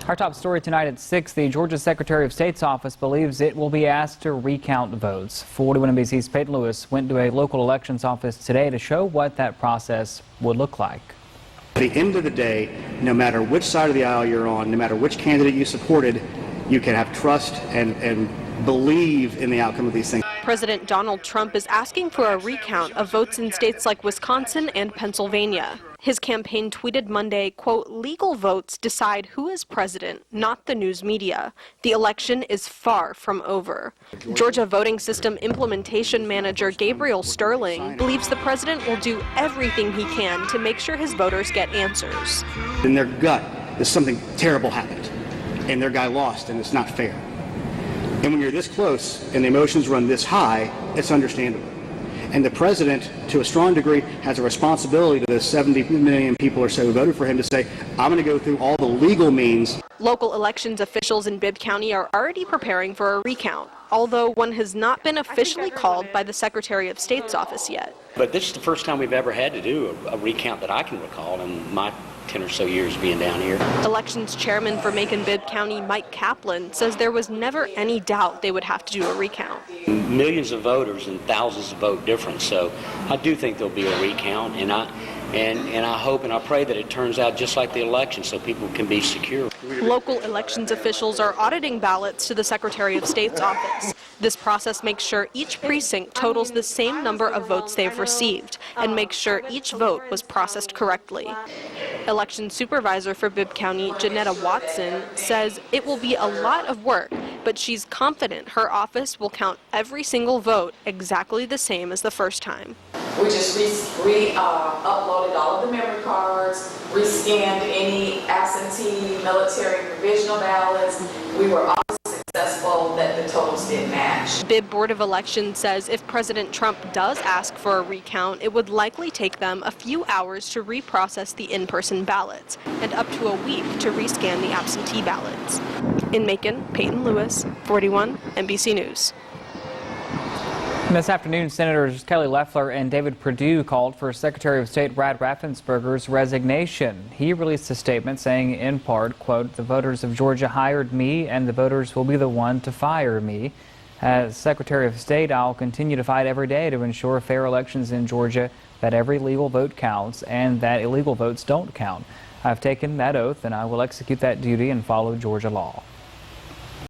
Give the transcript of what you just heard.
Our top story tonight at 6, the Georgia Secretary of State's office believes it will be asked to recount votes. 41 NBC's Peyton Lewis went to a local elections office today to show what that process would look like. At the end of the day, no matter which side of the aisle you're on, no matter which candidate you supported, you can have trust and believe in the outcome of these things. President Donald Trump is asking for a recount of votes in states like Wisconsin and Pennsylvania. His campaign tweeted Monday, quote, "Legal votes decide who is president, not the news media. The election is far from over." Georgia voting system implementation manager Gabriel Sterling believes the president will do everything he can to make sure his voters get answers. In their gut, there's something terrible happened, and their guy lost, and it's not fair. And when you're this close and the emotions run this high, it's understandable. And the president, to a strong degree, has a responsibility to the 70 million people or so who voted for him to say, I'm going to go through all the legal means. Local elections officials in Bibb County are already preparing for a recount, although one has not been officially called by the Secretary of State's office yet. But this is the first time we've ever had to do a recount that I can recall in my 10 or so years being down here. Elections chairman for Macon-Bibb County, Mike Kaplan, says there was never any doubt they would have to do a recount. Millions of voters and thousands of vote difference, so I do think there'll be a recount, and I hope and I pray that it turns out just like the election so people can be secure. Local elections officials are auditing ballots to the Secretary of State's office. This process makes sure each precinct totals the same number of votes they've received and makes sure each vote was processed correctly. Election supervisor for Bibb County, Janetta Watson, says it will be a lot of work, but she's confident her office will count every single vote exactly the same as the first time. We just uploaded all of the memory cards, rescanned any absentee, military, provisional ballots. We were all successful that the totals did match. Bibb Board of Elections says if President Trump does ask for a recount, it would likely take them a few hours to reprocess the in-person ballots and up to a week to rescan the absentee ballots. In Macon, Peyton Lewis, 41 NBC News. This afternoon, Senators Kelly Loeffler and David Perdue called for Secretary of State Brad Raffensperger's resignation. He released a statement saying, in part, quote, "The voters of Georgia hired me, and the voters will be the one to fire me. As Secretary of State, I'll continue to fight every day to ensure fair elections in Georgia, that every legal vote counts, and that illegal votes don't count. I've taken that oath, and I will execute that duty and follow Georgia law."